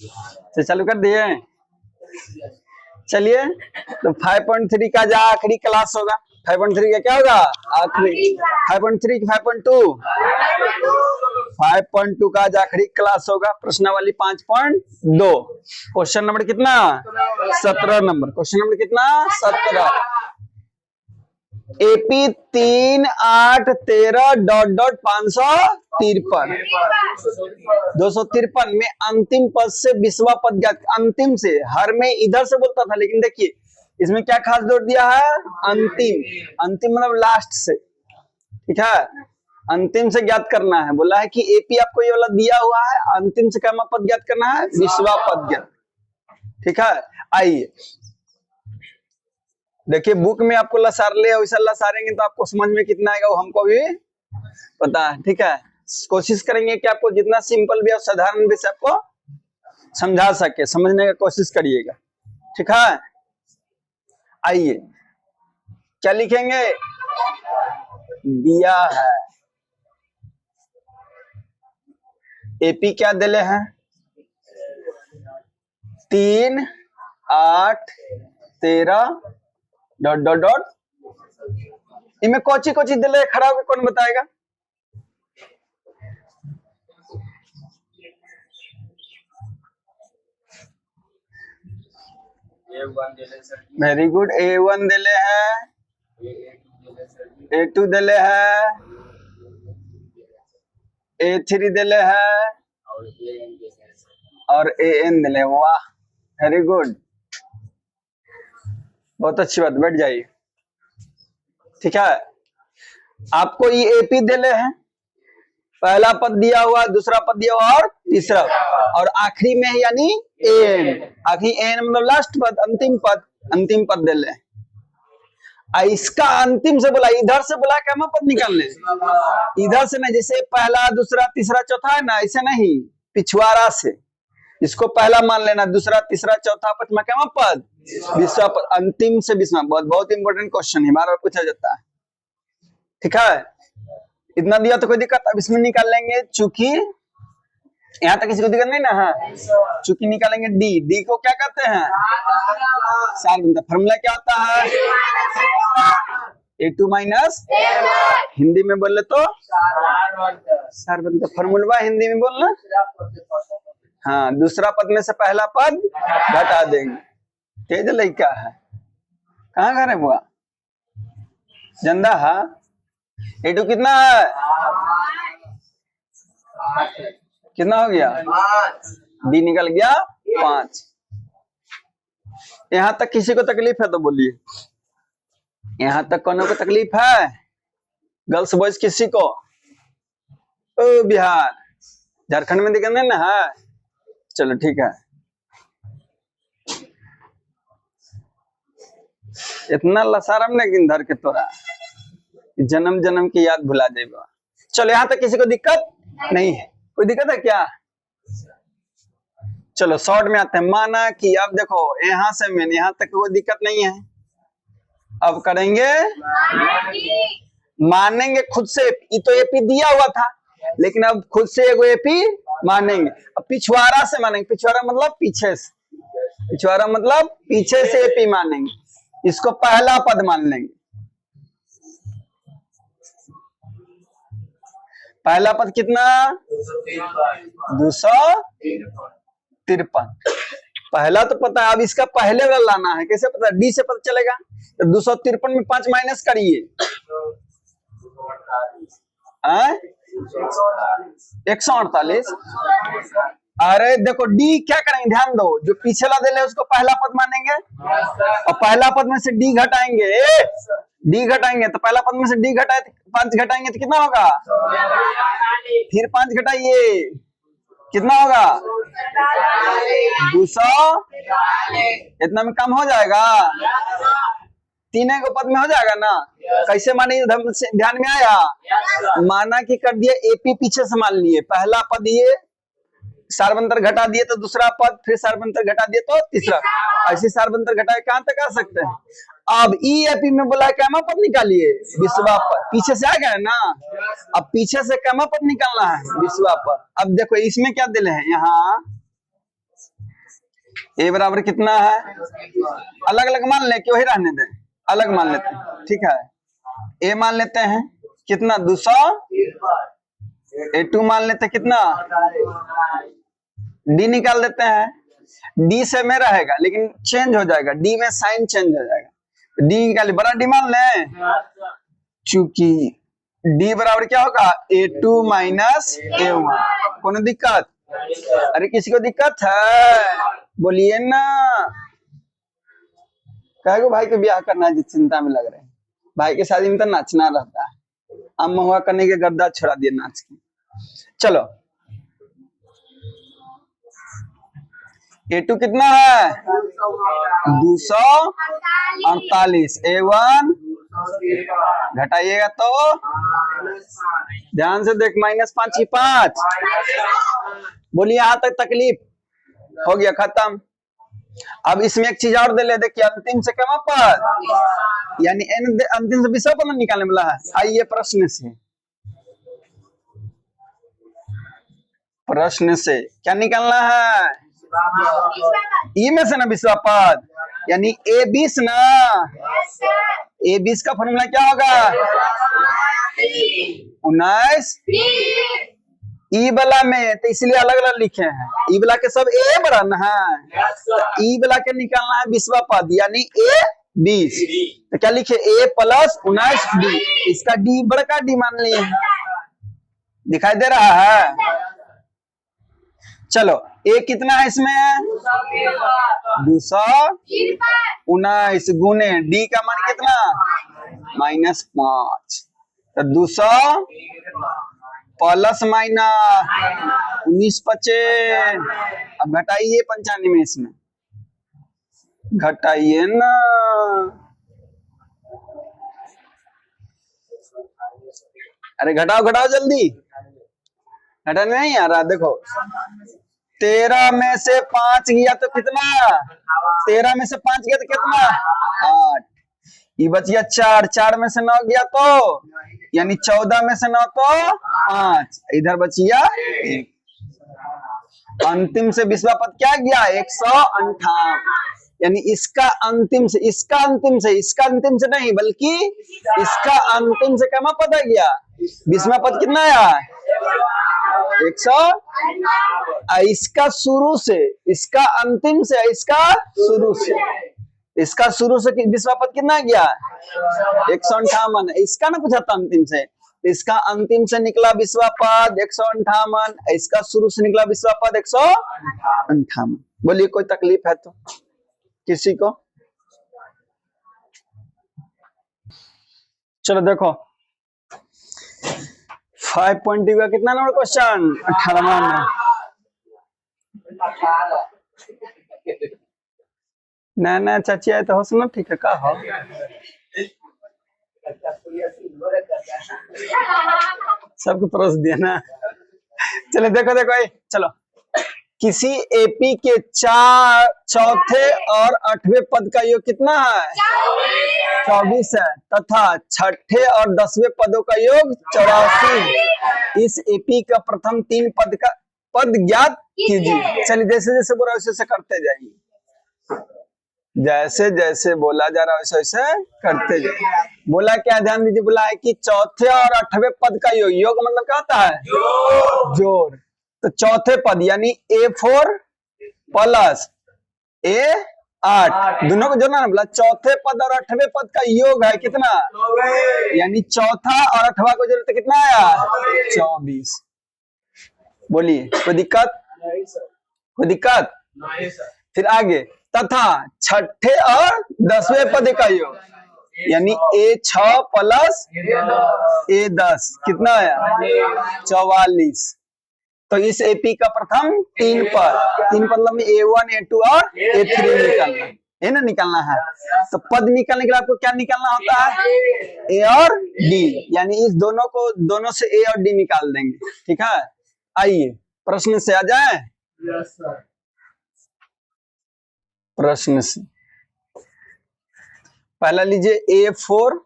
तो चालू कर दिए। चलिए, तो 5.3 का जो आखिरी क्लास होगा, 5.3 का क्या होगा आखिरी, 5.3 की 5.2, 5.2 का जो आखिरी क्लास होगा प्रश्नावली 5.2। क्वेश्चन नंबर कितना 17 नंबर, क्वेश्चन नंबर कितना 17। एपी 3, 8, 13 डॉट डॉट 553 253 में अंतिम पद से 20वां पद ज्ञात। अंतिम से, हर में इधर से बोलता था, लेकिन देखिए इसमें क्या खास जोड़ दिया है, अंतिम। अंतिम मतलब लास्ट से, ठीक है, अंतिम से ज्ञात करना है। बोला है कि एपी आपको ये वाला दिया हुआ है, अंतिम से क्या पद ज्ञात करना है, 20वां पद ज्ञात, ठीक है। आइए देखिए, बुक में आपको लसार ले वैसा लसारेंगे तो आपको समझ में कितना आएगा वो हमको भी पता है, ठीक है। कोशिश करेंगे कि आपको जितना सिंपल भी और साधारण भी से आपको समझा सके, समझने का कोशिश करिएगा, ठीक है। आइए क्या लिखेंगे, दिया है एपी क्या दिले हैं 3, 8, 13 डॉट डॉट डॉट, इनमें कोची कोची दिले खड़ा होकर कौन बताएगा। वेरी गुड, A1 दिले है, A2 दिले है, A3 दिले है और AN दिले। वाह वेरी गुड, बहुत अच्छी बात, बैठ जाइए, ठीक है। आपको ये एपी दिले हैं, पहला पद दिया हुआ, दूसरा पद दिया हुआ और तीसरा, और आखिरी में है यानी एन, आखिरी एन मतलब लास्ट पद, अंतिम पद, अंतिम पद दिले। इसका अंतिम से बोला, इधर से बोला क्या मैं पद निकालने, इधर से नहीं, जैसे पहला दूसरा तीसरा चौथा है ना, ऐसे नहीं, पिछवाड़ा से इसको पहला मान लेना, दूसरा तीसरा चौथा पांचवा क्या पद, 20वां पद, अंतिम से 20वां। बहुत बहुत इंपॉर्टेंट क्वेश्चन है, बार बार पूछा जाता है, ठीक है। इतना दिया तो कोई दिक्कत, अब इसमें निकाल लेंगे चूंकि, यहाँ तक किसी को दिक्कत नहीं ना है, चूंकि निकालेंगे डी, डी को क्या कहते हैं सार बनता। फॉर्मूला क्या होता है A2 माइनस, हिंदी में बोले तो सार बनता। फॉर्मूला हिंदी में बोलना, हाँ, दूसरा पद में से पहला पद घटा देंगे। तेज लड़का है, कहाँ घर है बुआ जंदा है। A2 कितना है, कितना हो गया, D निकल गया 5। यहां तक किसी को तकलीफ है तो बोलिए, यहां तक कौन को तकलीफ है, गर्ल्स बॉयज किसी को। ओ बिहार झारखंड में दिक्कत नहीं ना है, चलो ठीक है। इतना लसारम लेकिन धर के तोरा जन्म जन्म की याद भुला देगा। चलो यहाँ तक किसी को दिक्कत नहीं है, कोई दिक्कत है क्या। चलो शॉर्ट में आते हैं। माना कि अब देखो यहाँ से मैंने यहाँ तक कोई दिक्कत नहीं है, अब करेंगे मानेंगे खुद से। ये तो एपी दिया हुआ था, लेकिन अब खुद से एगो एपी मानेंगे। अब पिछवाड़ा से मानेंगे, पिछवाड़ा मतलब पीछे से, पिछवाड़ा मतलब पीछे से एपी मानेंगे, इसको पहला पद मान लेंगे। पहला पद कितना 253, पहला तो पता है, अब इसका पहले वाला लाना है। कैसे पता, डी से पता चलेगा। तो 253 में 5 माइनस करिए, 148। अरे देखो डी क्या करेंगे, ध्यान दो, जो पीछे ला दे उसको पहला पद मानेंगे और पहला पद में से डी घटाएंगे, डी घटाएंगे तो पहला पद में से डी घटाए 5 घटाएंगे तो कितना होगा, फिर 5 घटाइए कितना होगा 200, इतना में कम हो जाएगा, 3 को पद में हो जाएगा ना। कैसे माने ध्यान में आया, माना कि कर दिए एपी पीछे से मान लिए, पहला पद ये सार्वंतर घटा दिए तो दूसरा पद, फिर सार्वंतर घटा दिए तो तीसरा, ऐसे सार्वंतर घटाए कहां तक आ सकते हैं। अब ईएपी में बोला कैमा पद निकालिए, विश्वा पद पीछे से आ गया ना, अब पीछे से कैमा पद निकालना है, विश्वा पद। अब देखो इसमें क्या दिले हैं, यहाँ ए बराबर कितना है, अलग अलग मान ले कि वही रहने दें, अलग मान लेते हैं, ठीक है। ए मान लेते हैं कितना 200, A2 मान लेते हैं कितना, डी निकाल देते हैं, डी से में रहेगा लेकिन चेंज हो जाएगा, डी में साइन चेंज हो जाएगा, डी निकालिए, बड़ा डी मान लें, चूंकि डी बराबर क्या होगा A2 माइनस A1। कोनो दिक्कत, अरे किसी को दिक्कत है बोलिए ना, कहेगो भाई को ब्याह करना है जिस चिंता में लग रहे हैं, भाई के शादी में तो नाचना रहता है, हम महुआ करने के गर्दा छोड़ा दिए नाच के। चलो A2 कितना है 248, A1 घटाइएगा तो ध्यान से देख, -5 की 5, बोलिए यहाँ तक तकलीफ हो गया, खत्म। अब इसमें एक चीज और दे ले, देखिए अंतिम से कमा पद यानी अंतिम से विषम पद निकालने वाला है। आइए प्रश्न से क्या निकालना है, ई में से ना विषम पद यानी A20 ना, A20 का फॉर्मूला क्या होगा 19, ई वाला में तो इसलिए अलग अलग लिखे हैं, ई वाला के सब ए बड़ा ना है, ई वाला के निकालना है विषम पद यानी A20, तो क्या लिखे A प्लस 19 D, इसका D बड़का D मान लिए, दिखाई दे रहा है। चलो A कितना है इसमें 219 गुने D का मान कितना -5, तो 200 प्लस माइनस 19 बचे, अब घटाइए 95 में, इसमें घटाइए ना, अरे घटाओ घटाओ जल्दी, घटाने नहीं आ रहा, देखो 13 में से 5 गया तो कितना, 13 में से 5 गया तो कितना 8, ये बच गया 4, 4 में से 9 गया तो यानी 14 में से 9 तो 5, इधर बच गया 1, अंतिम से विषम पद क्या गया 158, यानी इसका अंतिम से इसका अंतिम से इसका अंतिम से नहीं बल्कि इसका अंतिम से कमा पद आ गया, विषम पद कितना आया 100, इसका शुरू से इसका अंतिम से इसका शुरू से, इसका शुरू से विषम पद कितना गया 158, इसका ना पूछा था अंतिम से, इसका अंतिम से निकला विषम पद 158, इसका शुरू से निकला विषम पद 158। बोलिए कोई तकलीफ है तो किसी को? चलो देखो 5.2 का कितना नंबर क्वेश्चन 18वां में, ना चाची आए तो हो सुनो, ठीक है का हो सबको परोस दिया ना। चलो देखो चलो किसी एपी के चौथे और 8वें पद का योग कितना है 24 है, तथा छठे और 10वें पदों का योग 84। इस एपी का प्रथम 3 पद ज्ञात कीजिए। चलिए जैसे जैसे बोला वैसे करते जाइए, जैसे जैसे बोला जा रहा है वैसे वैसे करते जाइए। बोला क्या, ध्यान दीजिए, बोला है कि चौथे और 8वें पद का योग, योग मतलब क्या होता है जोड़। तो चौथे पद यानी A4 प्लस A8 दोनों को जोड़ना ना, बोला चौथे पद और 8वें पद का योग है कितना, यानी चौथा और 8वां को जोड़ते कितना आया 24। बोलिए कोई दिक्कत? कोई दिक्कत? फिर आगे, तथा छठे और 10वें पद का योग यानी A6 प्लस A10 कितना आया 44। तो इस एपी का प्रथम 3 पद मतलब A1 A2 और A3 निकालना है ना, निकालना है। तो पद निकालने के लिए आपको क्या निकालना होता है A और D, यानी इस दोनों से A और D निकाल देंगे, ठीक है। आइए प्रश्न से आ जाए। प्रश्न से पहला लीजिए, A4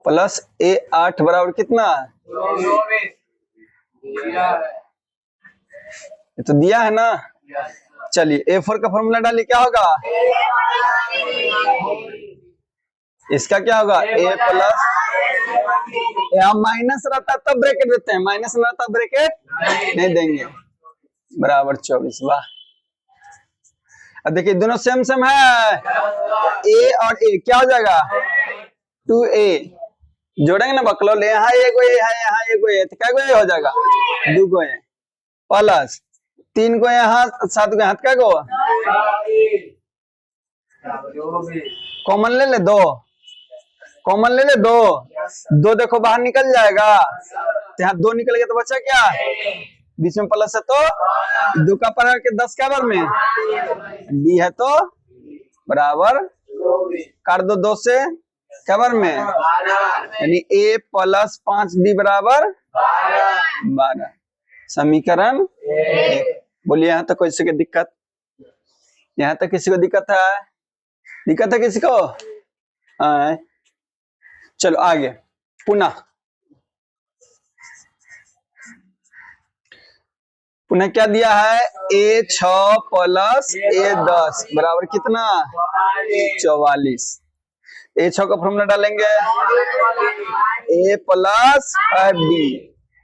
प्लस A8 बराबर कितना, ये तो दिया है ना। चलिए A4 का फॉर्मूला डालिए, क्या होगा? इसका क्या होगा? A प्लस, यहाँ माइनस रहता तब ब्रैकेट देते हैं, माइनस नहीं रहता ब्रैकेट नहीं देंगे, बराबर 24। वाह, अब देखिए दोनों सेम सेम है, A और A क्या हो जाएगा? 2A जोड़ेंगे ना बकलोल, यहाँ एगो A है, यहाँ एगो A, तो क्या गो A हो जाएगा? 2 गो A प्लस 3 गो यहाँ, 7 गो यहाँ, क्या गो कॉमन ले ले, 2 कॉमन ले ले, 2 देखो बाहर निकल जाएगा, तो यहाँ 2 निकल गया तो बचा क्या? बीच में प्लस है तो 2 का पावर के 10 क्या बार में D है तो बराबर कर दो 2 से क्या बार में, यानी A प्लस 5D बराबर 12। समीकरण 1। बोलिए यहाँ तक किसी को दिक्कत? यहाँ तक किसी को दिक्कत है? दिक्कत है किसी को? चलो आगे पुनः क्या दिया है? A6 प्लस A10 बराबर कितना? 44। A6 का फॉर्मूला डालेंगे A प्लस 5D,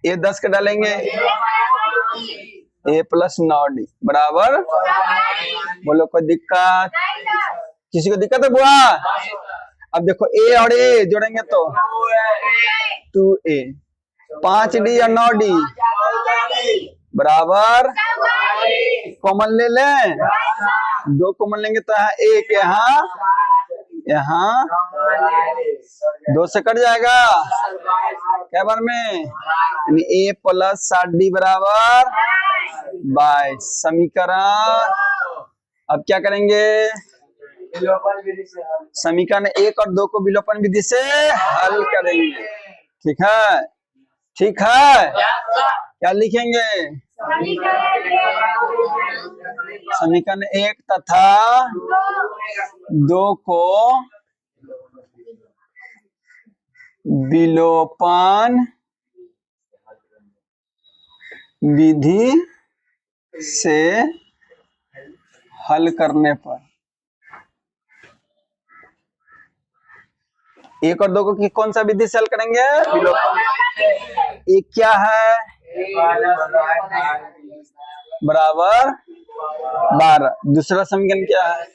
A10 का डालेंगे A प्लस 9D बराबर, बोलो कोई दिक्कत? किसी को दिक्कत है बुआ? अब देखो A और A जोड़ेंगे तो 2A, 5D और 9D बराबर, कॉमन ले लें, 2 कॉमन लेंगे तो यहाँ 1, यहाँ 2 से कट जाएगा क्या बार में, यानी A प्लस 7D बराबर 22। समीकरण अब क्या करेंगे? समीकरण 1 और 2 को विलोपन विधि से हल करेंगे। ठीक है, ठीक है, क्या लिखेंगे? समीकरण 1 तथा 2 को विलोपन विधि से हल करने पर 1 और 2 को कौन सा विधि से हल करेंगे? विलोपन। एक क्या है? बराबर 12। दूसरा समीकरण क्या है?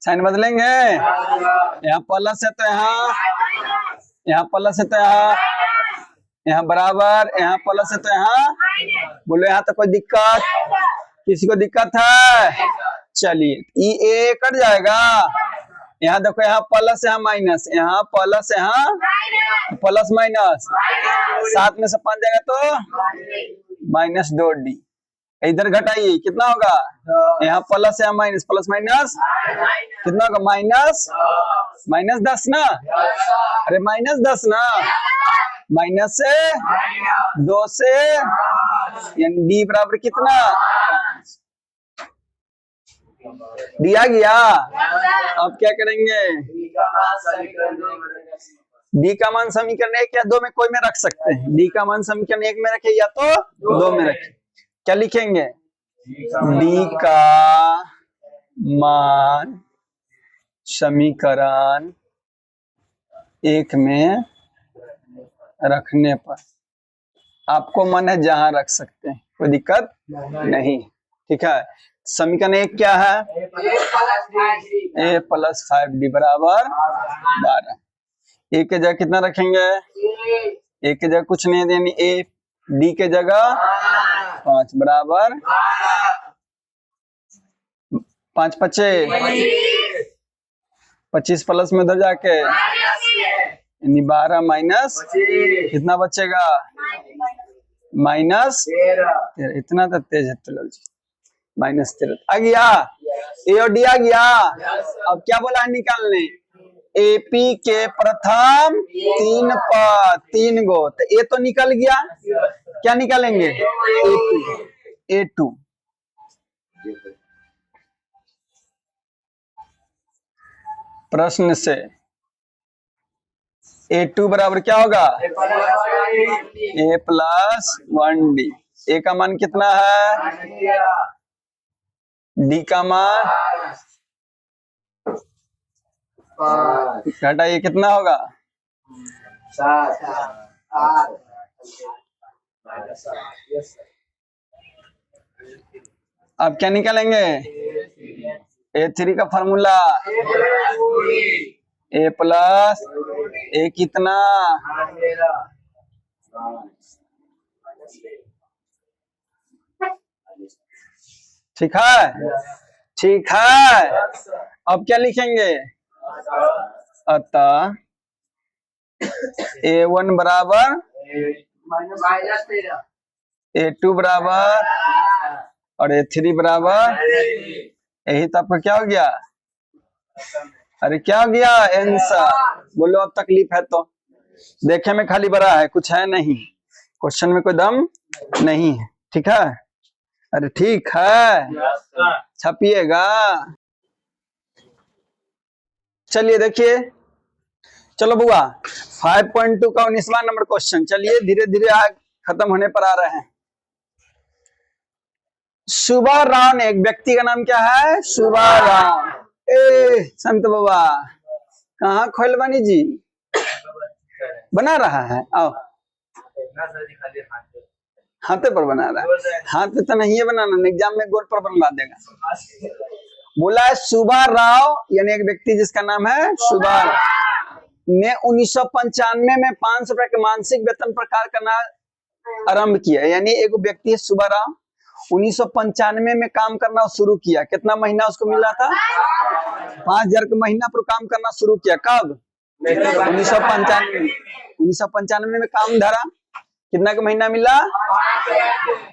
साइन बदलेंगे, यहाँ प्लस है तो यहाँ प्लस है तो यहाँ बराबर, यहाँ प्लस है तो यहाँ, बोलो यहाँ तो कोई दिक्कत? किसी को दिक्कत है? चलिए ये कट जाएगा, यहाँ देखो, यहाँ प्लस यहाँ माइनस, यहाँ प्लस यहाँ प्लस माइनस, 7 में से 5 जाएगा तो -2D। इधर घटाइए कितना होगा? यहाँ प्लस यहाँ माइनस, प्लस माइनस कितना होगा? -10 ना, अरे -10 ना, माइनस से 2 से, यानी D बराबर कितना? दिया गया। अब क्या करेंगे? D का मान समीकरण 1 या 2 में कोई में रख सकते हैं। D का मान समीकरण 1 में रखे या तो 2 में रखे। क्या लिखेंगे? D का मान समीकरण 1 में रखने पर, आपको मन है जहां रख सकते हैं, कोई दिक्कत नहीं। ठीक है, समीकरण 1 क्या है? A प्लस 5D बराबर 12। A के जगह कितना रखेंगे? A के जगह कुछ नहीं देनी, A D के जगह 5 बराबर 5 पचे 25 प्लस में उधर जाके यानी 12 माइनस कितना बचेगा? -13। इतना तो तेज है तुलल जी, -13 आ गया। A और D आ गया। अब क्या बोला है निकालने? AP के प्रथम 3 पद 3 गो, तो A तो निकल गया, क्या निकालेंगे? A2। प्रश्न से A2 बराबर क्या होगा? A plus 1D। A का मान कितना है? D का मान घटाइए, कितना होगा? अब क्या निकालेंगे? A3 का फॉर्मूला A प्लस A कितना? ठीक है, ठीक है। अब क्या लिखेंगे? अतः A1 बराबर A2 बराबर और A3 बराबर, यही तो आपका क्या हो गया? अरे क्या हो गया? आंसर। बोलो अब तकलीफ है तो? देखे में खाली बड़ा है, कुछ है नहीं, क्वेश्चन में कोई दम नहीं है। ठीक है, अरे ठीक है, छपिएगा। चलिए देखिए, चलो बुआ 5.2 का 19वां नंबर क्वेश्चन। चलिए धीरे धीरे आग खत्म होने पर आ रहे हैं। सुबह राव ने, एक व्यक्ति का नाम क्या है? सुबह राव। संत बाबा कहाँ खोलवानी जी बना रहा है? आओ, हाथे पर बना रहा है। हाथ पे तो नहीं है बनाना, एग्जाम में गोल पर बनवा देगा। बोला है सुबह राव, यानी एक व्यक्ति जिसका नाम है सुबह राव ने 1995 में 500 रुपए के मानसिक वेतन पर कार्य करना आरंभ किया। यानी एक व्यक्ति है सुबह राव, 1995 में काम करना शुरू किया। कितना महीना उसको मिला था? 5,000 का महीना पर काम करना शुरू किया। कब? 1995। 1995 में काम धरा, कितना का महीना मिला?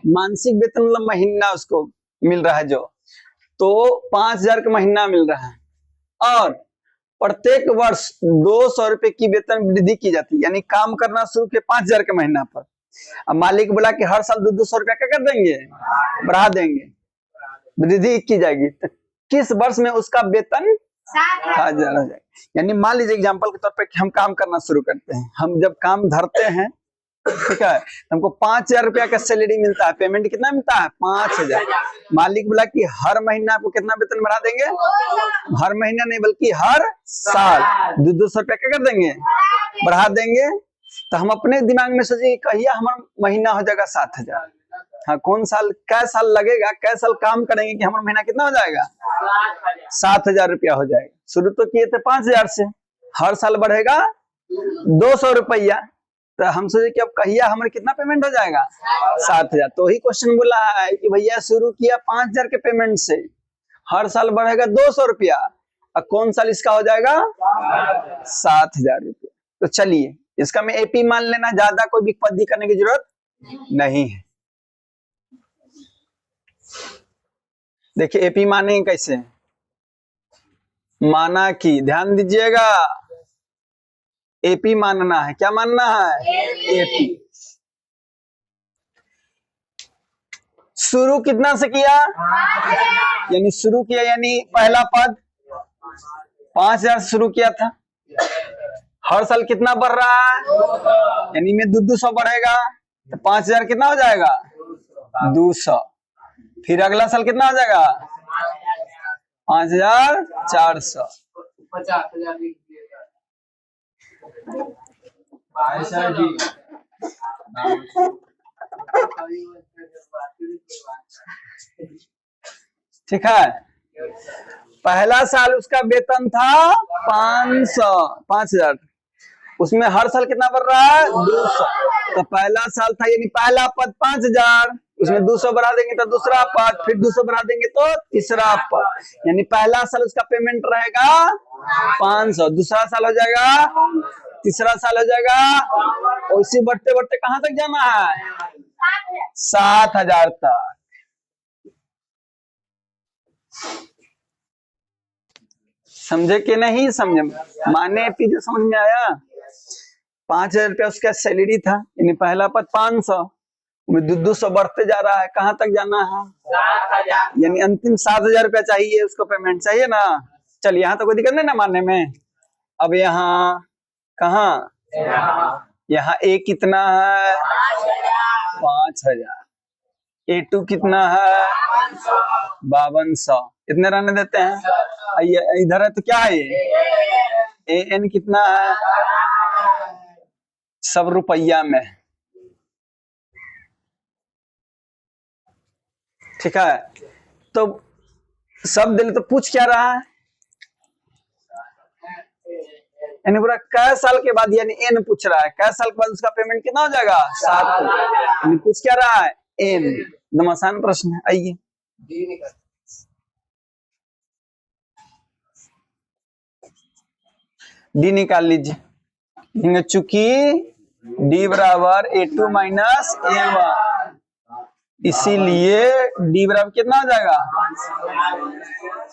मानसिक वेतन मतलब महीना उसको मिल रहा है जो, तो 5,000 का महीना मिल रहा है और प्रत्येक वर्ष 200 रुपए की वेतन वृद्धि की जाती है। यानी काम करना शुरू किया 5,000 के महीना पर। अब मालिक बोला कि हर साल 200 रुपया क्या कर देंगे? बढ़ा देंगे, वृद्धि की जाएगी। तो किस वर्ष में उसका वेतन 7,000 हो जाएगा? यानी मान लीजिए एग्जाम्पल के तौर पे कि हम काम करना शुरू करते हैं, हम जब काम धरते हैं, ठीक है, हमको 5,000 रुपया का सैलरी मिलता है। पेमेंट कितना मिलता है? 5,000। मालिक बोला कि हर महीना आपको कितना वेतन बढ़ा देंगे? हर महीना नहीं बल्कि हर साल 200 रुपया क्या कर देंगे? बढ़ा देंगे। तो हम अपने दिमाग में सोचिए कहिए हमारा महीना हो जाएगा 7,000। हाँ, कौन साल, कै साल लगेगा, कै साल काम करेंगे कि हमारा महीना कितना हो जाएगा? 7,000 रुपया हो जाएगा। शुरू तो किए थे 5,000 से, हर साल बढ़ेगा 200 रुपया। तो हम सोचे कि अब कहिया हमारे कितना पेमेंट हो जाएगा? 7,000। तो ही क्वेश्चन बोला है कि भैया शुरू किया 5,000 के पेमेंट से, हर साल बढ़ेगा 200 रुपया, और कौन साल इसका हो जाएगा? 7,000 रुपया। तो चलिए इसका मैं एपी मान लेना, ज्यादा कोई विपत्ति करने की जरूरत नहीं है। देखिए एपी मानेंगे कैसे? माना कि, ध्यान दीजिएगा, एपी मानना है। क्या मानना है? एपी। शुरू कितना से किया? यानी शुरू किया, यानी पहला पद 5,000 से शुरू किया था। हर साल कितना बढ़ रहा है? यानी में 200 बढ़ेगा, तो 5,000 कितना हो जाएगा? 200। फिर अगला साल कितना हो जाएगा? 5,400। ठीक है, पहला साल उसका वेतन था 5,000, उसमें हर साल कितना बढ़ रहा है? 200। तो पहला साल था, यानी पहला पद 5,000, उसमें 200 बढ़ा देंगे तो दूसरा पद, फिर 200 बढ़ा देंगे तो तीसरा पद। यानी पहला साल उसका पेमेंट रहेगा 500, दूसरा साल हो जाएगा, तीसरा साल हो जाएगा, और इसी बढ़ते बढ़ते कहां तक जाना है? 7,000 तक। समझे कि नहीं समझे? माने पी जो समझ में आया? 5,000 रुपया उसका सैलरी था, यानी पहला पद 500 में 200 बढ़ते जा रहा है, कहां तक जाना है? 7,000। यानी अंतिम 7,000 रुपया चाहिए उसको, पेमेंट चाहिए ना। चलिए यहाँ तो कोई दिक्कत नहीं ना मानने में। अब यहाँ कहा यहाँ ए कितना है 5000, A2 कितना है 5200, इतने रहने देते हैं। इधर है तो क्या है ये AN कितना है, सब रुपया में, ठीक है। तो सब दिल तो पूछ क्या रहा है, यानी पूरा कै साल के बाद, यानी एन पूछ रहा है कै साल के बाद उसका पेमेंट कितना हो जाएगा 7, यानी पूछ क्या रहा है एन। एकदम आसान प्रश्न है, आइए डी निकाल लीजिए। चूंकि डी बराबर A2 माइनस A1, इसीलिए डी बराबर कितना हो जाएगा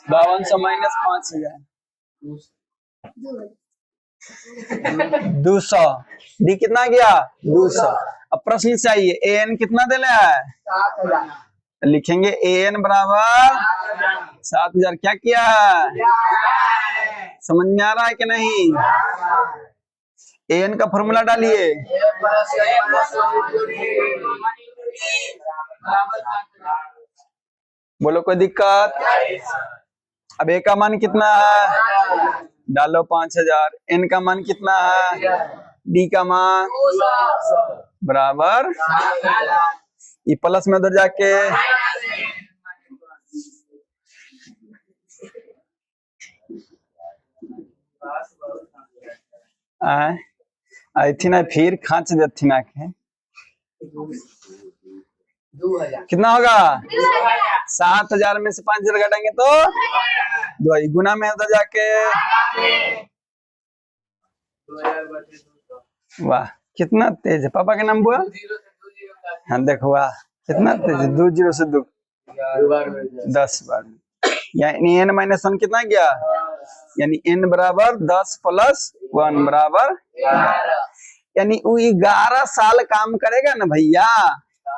5200 माइनस 5000 200, डी कितना गया 200। अब प्रश्न चाहिए एन कितना देना है 7000, लिखेंगे एन बराबर 7000। क्या किया है, समझ में आ रहा है कि नहीं। एन का फॉर्मूला डालिए, बोलो कोई दिक्कत। अब ए का मान कितना है, डालो 5000, एन का मान कितना है, डी का मान बराबर, ये प्लस में उधर जाके आई थी ना, फिर खांच देती ना के कितना होगा 7000 में से 5000 घटाएंगे तो 2 गुना में उधर जाके, वाह कितना तेज है, पापा का नाम हुआ, हाँ देखो वाह कितना तेज है, 2 0 से 2 10 बार, यानी n माइनस 1 कितना गया, यानी n बराबर 10 प्लस 1 बराबर, यानी वो 11 साल काम करेगा ना भैया,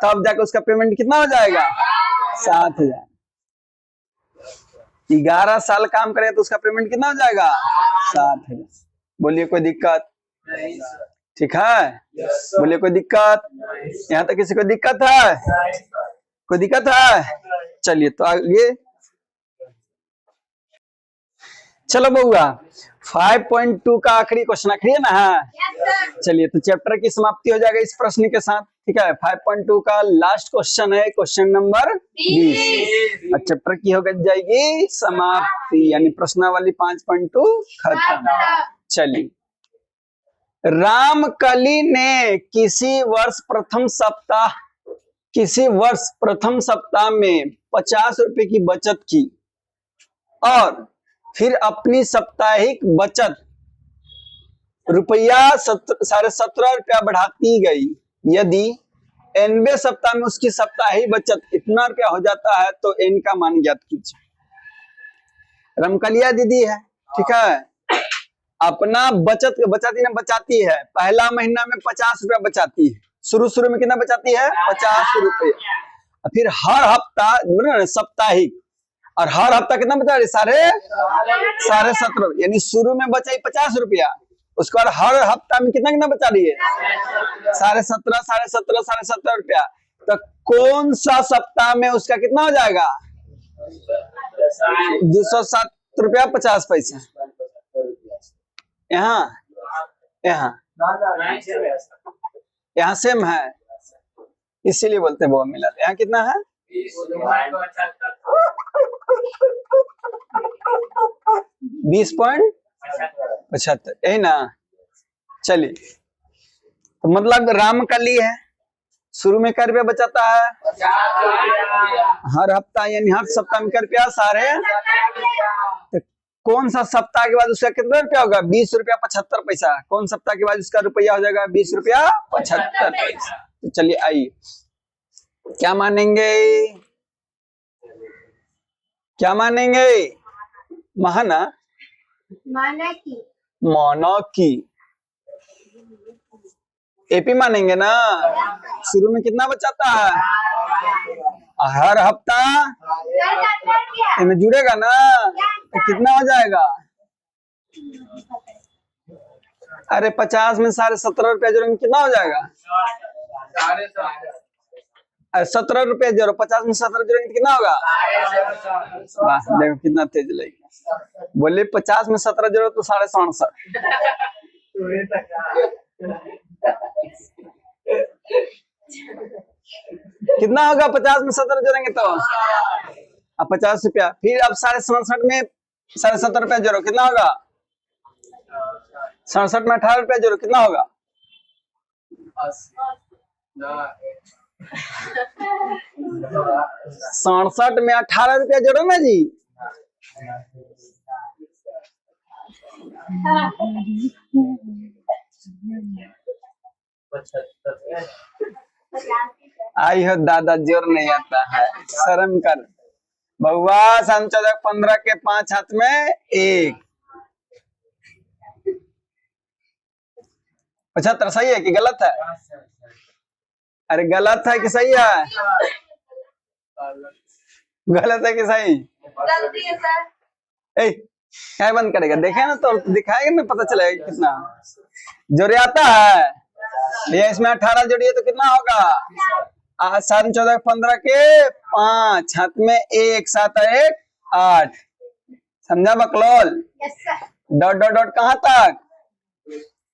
तब जाकर उसका पेमेंट कितना हो जाएगा 7000। 11 साल काम करेगा तो उसका पेमेंट कितना हो जाएगा 7000। बोलिए कोई दिक्कत, ठीक है, बोलिए कोई दिक्कत, यहाँ तक किसी को दिक्कत है, कोई दिक्कत है, चलिए तो आगे चलो बउआ 5.2 का आखिरी क्वेश्चन, आखिरी है ना है, चलिए तो चैप्टर की समाप्ति हो जाएगा इस प्रश्न के साथ, ठीक है। 5.2 का लास्ट क्वेश्चन है, क्वेश्चन नंबर 20, और चैप्टर की हो जाएगी समाप्ति, यानी प्रश्नावली 5.2 खत्म। चलिए, रामकली ने किसी वर्ष प्रथम सप्ताह में 50 रुपए की बचत की और फिर अपनी साप्ताहिक बचत रुपया 17.5 बढ़ाती गई। यदि 90 सप्ताह में उसकी साप्ताहिक बचत इतना रुपया हो जाता है तो एन का मान ज्ञात कीजिए। रमकलिया दीदी है, ठीक है, अपना बचाती है, पहला महीना में 50 रुपया बचाती है, शुरू में कितना बचाती है 50 रुपया, फिर हर हफ्ता साप्ताहिक, और हर हफ्ता कितना बचा रही 17.5, यानी शुरू में बचाई 50 रुपया, उसके बाद हर हफ्ता में कितना बचा रही है 17.5 रुपया। तो कौन सा सप्ताह में उसका कितना हो जाएगा 207 रुपया 50 पैसा। यहाँ सेम है, इसीलिए बोलते हैं वो मिला। यहाँ कितना है 20.75, यही ना। चलिए, तो मतलब रामकली है, शुरू में क्या रुपया बचाता है हर हफ्ता, यानी हर सप्ताह में क्या रुपया सारे, तो कौन सा सप्ताह के बाद उसका कितना रुपया होगा 20 रुपया 75 पैसा। कौन सप्ताह के बाद उसका रुपया हो जाएगा 20 रुपया 75 पैसा। तो चलिए आइए क्या मानेंगे, माना की एपी मानेंगे ना। शुरू में कितना बचाता है हर हफ्ता, इनमें जुड़ेगा ना तो कितना हो जाएगा, अरे 50 में 17.5 जोड़ेंगे कितना हो जाएगा? 17 जोड़ो, 50 में 17 जोड़ेंगे तो कितना होगा? वाह, देखो कितना तेज लगेगा। बोले 50 में 17 जोड़ो तो 67.5। कितना होगा 50 में 17 जोड़ेंगे तो? अब 50 रुपया, फिर अब 67.5 में 17.5 रुपया जोड़ो, कितना होगा? 67 में 18 रुपया जोड़ो, कितना होगा? 67 में 18 रुपया जोड़ो ना जी। आई हो दादा, जोर नहीं आता है, शर्म कर। बहुआ 15 के 5 हाथ में 1। 75 सही है कि गलत है? अरे गलत है कि सही है? गलत है कि सही? गलती है सर। ए, क्या बंद करेगा? देखे ना तो दिखाएगा ना, पता चलेगा कितना जोड़े आता है। भैया इसमें 18 जोड़िए तो कितना होगा? 7 14 15 के 5 हाथ में 1, 7 1 8। समझा बकलोल? Yes sir. Dot dot dot कहाँ तक?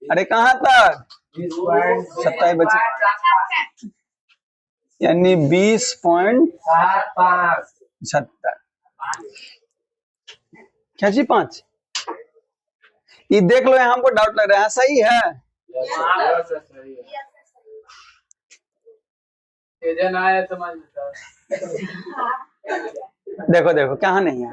अरे कहाँ तक? 27 बचे, यानी 20.75। क्या जी 5? ये देख लो, यहाँ हमको डाउट लग रहा है, सही है? देखो देखो कहाँ नहीं है।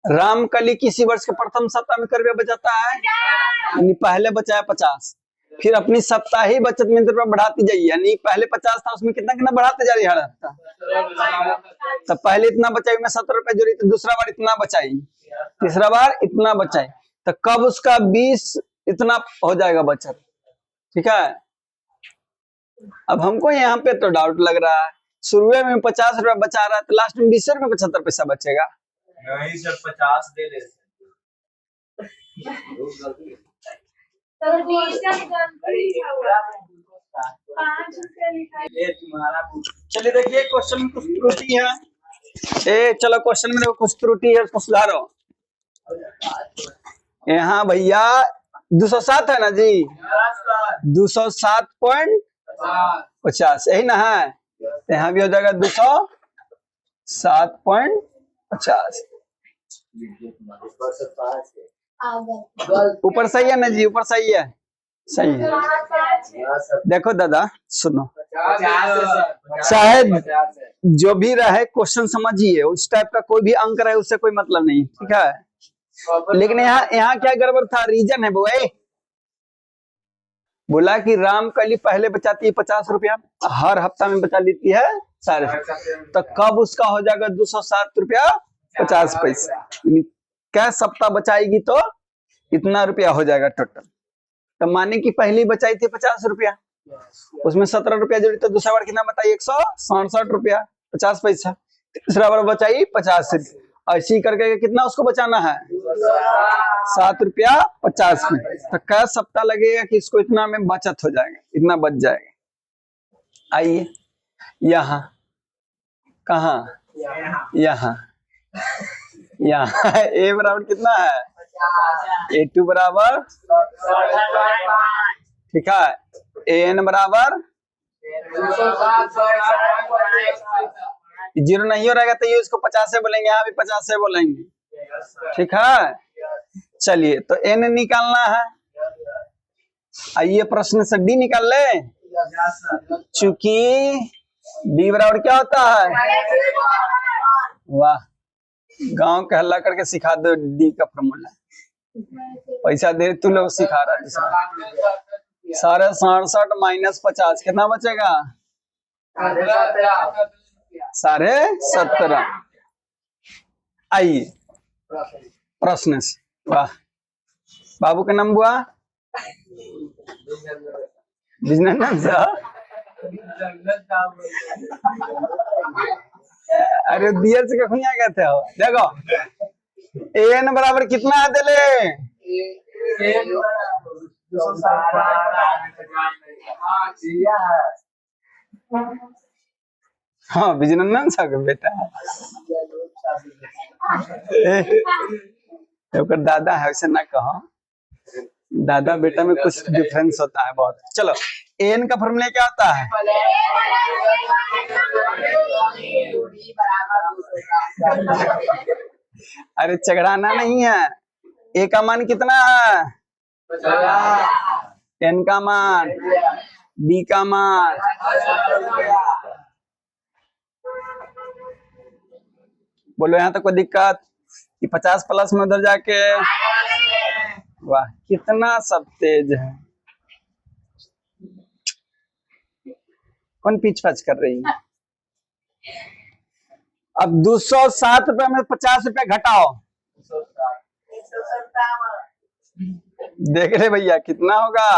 रामकली किसी वर्ष के प्रथम सप्ताह में रुपया बचाता है, यानी पहले बचाया 50, फिर अपनी सप्ताही बचत में रुपया बढ़ाती जाइए, यानी पहले 50 था उसमें कितना कितना बढ़ाते जा रही है। तो पहले इतना बचाई में 17 रुपया जोड़ी, तो दूसरा बार इतना बचाई, तीसरा बार इतना बचाई, तो कब उसका 20 इतना हो जाएगा बचत। ठीक है, अब हमको यहाँ पे तो डाउट लग रहा है, शुरू में 50 रुपया बचा रहा है तो लास्ट में 20 रुपये 75 पैसा बचेगा। नहीं सर, 50 दे ले। चलिए देखिए क्वेश्चन में कुछ त्रुटि है। चलो क्वेश्चन में देखो कुछ त्रुटि है, उसको सुधारो। यहाँ भैया 207 है ना जी? 207.50 यही ना है? यहाँ भी हो जाएगा 207.50। ऊपर सही है ना जी? ऊपर सही है, सही है। देखो दादा सुनो, शायद जो भी रहे क्वेश्चन समझिए, उस टाइप का कोई भी अंक रहे उससे कोई मतलब नहीं, ठीक है? लेकिन यहाँ क्या गड़बड़ था, रीजन है बुआ। बोला कि रामकली पहले बचाती है 50 रुपया, हर हफ्ता में बचा लेती है 4, तो कब उसका हो जाएगा 207 रुपया 50 पैसा, क्या सप्ताह बचाएगी तो इतना रुपया हो जाएगा टोटल। तो माने कि पहली बचाई थी 50 रुपया, उसमें 17 रुपया जोड़ी, तो दूसरा बार कितना बताइए? 167 रुपया 50 पैसा। तीसरा बार बचाई 50 रुपया, ऐसी करके कितना उसको बचाना है? 7 रुपया 50 में। तो क्या सप्ताह लगेगा कि इसको इतना में बचत हो जाएगा, इतना बच जाएगा। आइए यहाँ, कहाँ? यहाँ यहाँ ए बराबर कितना है? A2 बराबर, ठीक है, AN बराबर 0 नहीं हो रहेगा तो ये इसको 50 से बोलेंगे, यहाँ भी 50 से बोलेंगे, ठीक है? चलिए तो N निकालना है। आइए प्रश्न से D निकाल ले, चूंकि D बराबर क्या होता है? वाह, गांव के हल्ला करके सिखा दो D का फॉर्मूला। पैसा दे तू लोग सिखा रहा है। 67 - 50 कितना बचेगा? 17.5। आइए प्रश्न से, वाह बाबू का नाम बुआ बिजनेस। अरे दियर से कखनी आ गए थे। देखो AN बराबर कितना है? दिले हाँ बिजनंदन सा के बेटा ओकर दादा है, वैसे ना कहो, दादा बेटा में कुछ डिफरेंस होता है बहुत। चलो एन का फॉर्मूला क्या होता है? अरे चगड़ाना नहीं है। ए का मान कितना है? एन का मान, बी का मान, बोलो यहाँ तक कोई दिक्कत? कि 50 प्लस में उधर जाके, वाह कितना सब तेज है। कौन पीछ पाछ कर रही है? अब 207 रुपए में 50 रुपए घटाओ, देख रहे भैया कितना होगा?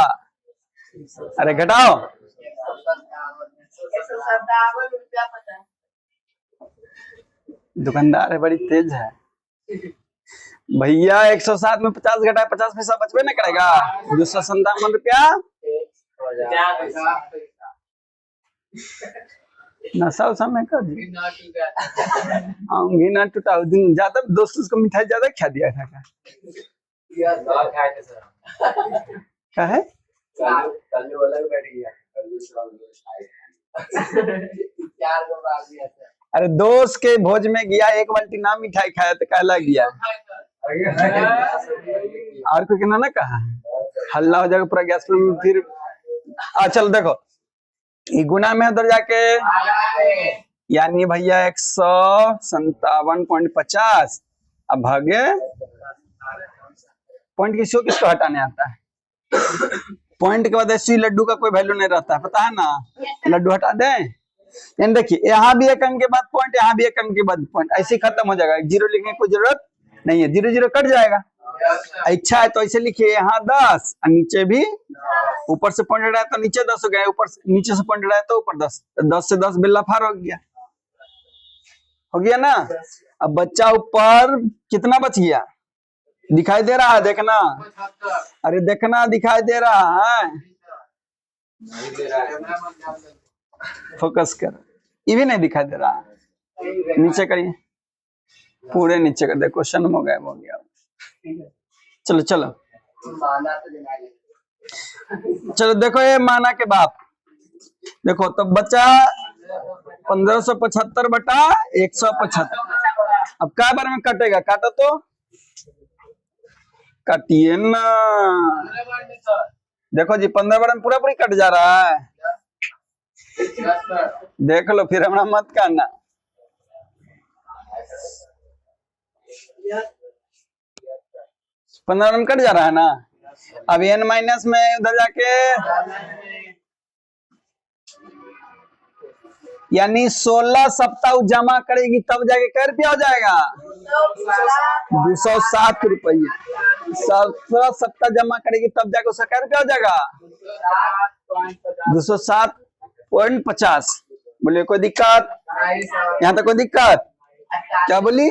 अरे घटाओ, दुकानदार है बड़ी तेज है भैया। 107 में 50 घटाए 50 पैसा बचबे ना करेगा। 257 रुपया नशा उसा में कर आऊंगी ना टूटा दिन ज्यादा, दोस्त उसको मिठाई ज्यादा खा दिया था क्या है? अरे दोस्त के भोज में गया, एक बाल्टी ना मिठाई खाया तो कहला गया, और कोई कहना ना कहा, हल्ला हो जाएगा पूरा गैस में फिर। चल देखो ये गुना में उधर जाके, यानी भैया 157.50, अब भागे पॉइंट किसको किसको हटाने आता है? पॉइंट के बाद ऐसे लड्डू का कोई वैल्यू नहीं रहता है, पता है ना? लड्डू हटा दें। यानी देखिए यहाँ भी एक अंक के बाद पॉइंट, यहाँ भी एक अंक के बाद पॉइंट, ऐसे ही खत्म हो जाएगा। जीरो लिखने की कोई जरूरत नहीं है, 0 0 कट जाएगा। अच्छा है तो ऐसे लिखिए, यहाँ 10 और नीचे भी, ऊपर से पॉइंट हटाया तो नीचे 10 हो गया, ऊपर से नीचे से पॉइंट हटाया तो ऊपर 10, 10 से 10 बिल्ला फार हो गया ना। अब बच्चा ऊपर कितना बच गया? दिखाई दे रहा है? देखना, अरे देखना दिखाई दे रहा है, फोकस कर। ये भी नहीं दिखाई दे रहा, नीचे करिए, पूरे नीचे कर दे, क्वेश्चन हो गया। चलो चलो चलो देखो ये माना के बाप, देखो तो बचा 1575 बटा 175। अब क्या बार में कटेगा? काटो तो, काटिए ना। देखो जी 15 बार में पूरा पूरी कट जा रहा है, देख लो फिर हमारा मत करना। पंद्रह में कट जा रहा है ना। अब n माइनस में उधर जाके, यानी 16 सप्ताह जमा करेगी तब जाके कै रुपया हो जाएगा? 207 रुपये। 17 सप्ताह जमा करेगी तब जाके उसका कै रुपया हो जाएगा? 207.50। बोलिए कोई दिक्कत? यहाँ तक कोई दिक्कत? क्या बोली?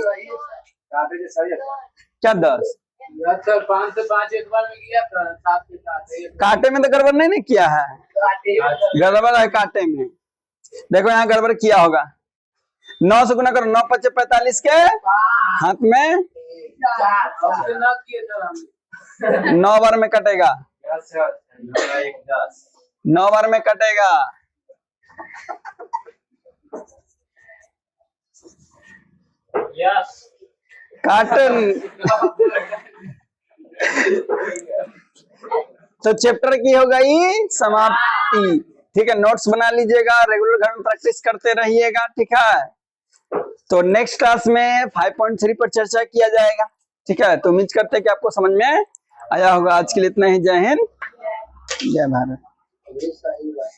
क्या 10? 5 से 5 एक बार में किया था, 7 से 7 कांटे में तो गड़बड़ नहीं किया है, गड़बड़ है कांटे में। देखो यहाँ गड़बड़ किया होगा। 9 से गुना करो, 9 5 45 के हाथ में 9 बार में कटेगा, 9 बार में कटेगा। काटन तो चैप्टर की हो गई समाप्ति। ठीक है, नोट्स बना लीजिएगा, रेगुलर घर में प्रैक्टिस करते रहिएगा। ठीक है, तो नेक्स्ट क्लास में 5.3 पर चर्चा किया जाएगा। ठीक है, तो उम्मीद करते हैं कि आपको समझ में आया होगा। आज के लिए इतना ही। जय हिंद, जय भारत।